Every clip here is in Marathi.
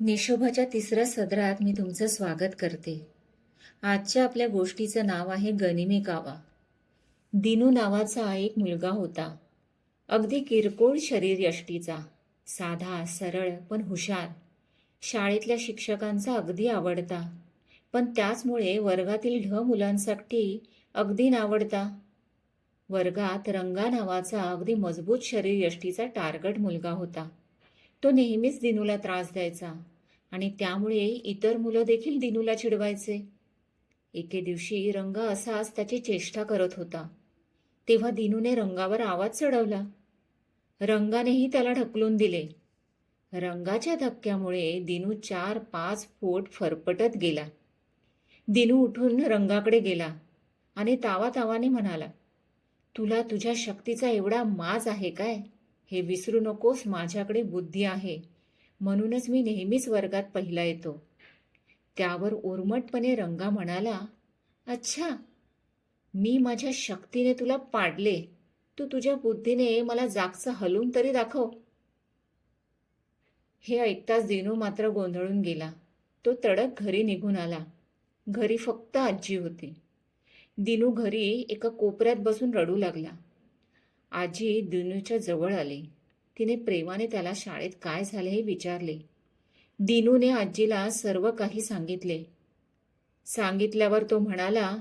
निशोभाच्या तिसऱ्या सदरात मी तुमचं स्वागत करते. आजच्या आपल्या गोष्टीचं नाव आहे गनिमी कावा. दिनू नावाचा एक मुलगा होता. अगदी किरकोळ शरीरयष्टीचा, साधा सरळ पण हुशार. शाळेतल्या शिक्षकांचा अगदी आवडता, पण त्याचमुळे वर्गातील मुलांसाठी अगदी नावडता. वर्गात रंगा नावाचा अगदी मजबूत शरीरयष्टीचा टार्गट मुलगा होता. तो नेहमीच दिनूला त्रास द्यायचा आणि त्यामुळे इतर मुलं देखील दिनूला चिडवायचे. एके दिवशी रंगा असाच त्याची चेष्टा करत होता, तेव्हा दिनूने रंगावर आवाज चढवला. रंगानेही त्याला ढकलून दिले. रंगाच्या धक्क्यामुळे दिनू 4-5 फूट फरफटत गेला. दिनू उठून रंगाकडे गेला आणि तावातावाने म्हणाला, तुला तुझ्या शक्तीचा एवढा माज आहे काय? हे विसरू नकोस, माझ्याकडे बुद्धी आहे, म्हणूनच मी नेहमीच वर्गात पहिला येतो. त्यावर उर्मटपणे रंगा म्हणाला, अच्छा, मी माझ्या शक्तीने तुला पाडले, तू तुझ्या बुद्धीने मला जागचं हलवून तरी दाखव. हे ऐकताच दिनू मात्र गोंधळून गेला. तो तडक घरी निघून आला. घरी फक्त आजी होती. दिनू घरी एका कोपऱ्यात बसून रडू लागला. आजी दिनूच्या जवळ आली. तिने प्रेमाने त्याला शाळेत काय झाले हे विचारले. दिनूने आजीला सर्व काही सांगितले. सांगितल्यावर तो म्हणाला,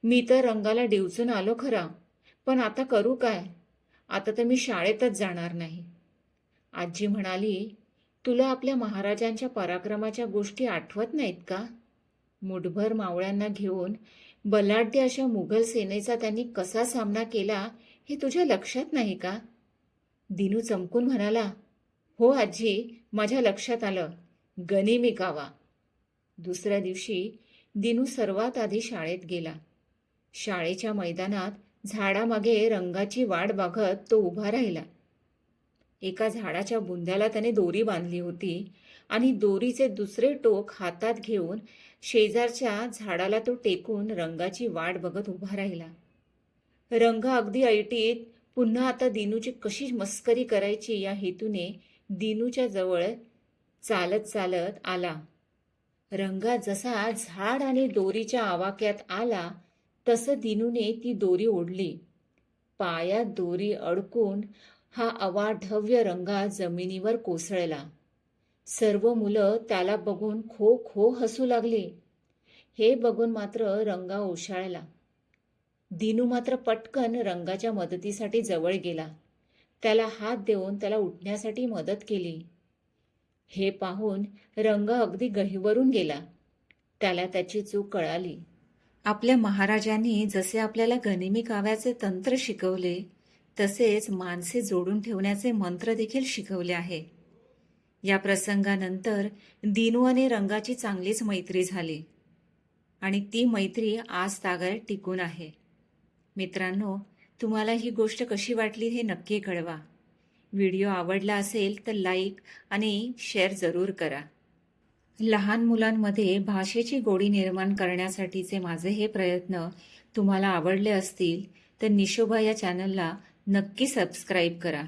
मी तर रंगाला डिवचून आलो खरा, पण आता करू काय? आता तर मी शाळेतच जाणार नाही. आजी म्हणाली, तुला आपल्या महाराजांच्या पराक्रमाच्या गोष्टी आठवत नाहीत का? मुठभर मावळ्यांना घेऊन बलाढ्य अशा मुघल सेनेचा त्यांनी कसा सामना केला हे तुझ्या लक्षात नाही का? दिनू चमकून म्हणाला, हो आजी, माझ्या लक्षात आलं. गनिमी कावा. दुसऱ्या दिवशी दिनू सर्वात आधी शाळेत गेला. शाळेच्या मैदानात झाडामागे रंगाची वाट बघत तो उभा राहिला. एका झाडाच्या बुंध्याला त्याने दोरी बांधली होती आणि दोरीचे दुसरे टोक हातात घेऊन शेजारच्या झाडाला तो टेकून रंगाची वाट बघत उभा राहिला. रंगा अगदी ऐटीत पुन्हा आता दिनूची कशी मस्करी करायची या हेतूने दिनूच्या जवळ चालत चालत आला. रंगा जसा झाड आणि दोरीच्या आवाक्यात आला तसं दिनूने ती दोरी ओढली. पायात दोरी अडकून हा अवाढव्य रंगा जमिनीवर कोसळला. सर्व मुलं त्याला बघून खो खो हसू लागली. हे बघून मात्र रंगा ओशाळला. दिनू मात्र पटकन रंगाच्या मदतीसाठी जवळ गेला. त्याला हात देऊन त्याला उठण्यासाठी मदत केली. हे पाहून रंगा अगदी गहिवरून गेला. त्याला त्याची चूक कळाली. आपल्या महाराजांनी जसे आपल्याला गनिमी काव्याचे तंत्र शिकवले, तसेच माणसे जोडून ठेवण्याचे मंत्र देखील शिकवले आहे. या प्रसंगानंतर दिनू आणि रंगाची चांगलीच मैत्री झाली आणि ती मैत्री आज तागायत टिकून आहे. मित्रांनो, तुम्हाला ही गोष्ट कशी वाटली हे नक्की कळवा. व्हिडिओ आवडला असेल तर लाईक आणि शेअर जरूर करा. लहान मुलांमध्ये भाषेची गोडी निर्माण करण्यासाठीचे माझे हे प्रयत्न तुम्हाला आवडले असतील तर निशोभा या चॅनलला नक्की सबस्क्राईब करा.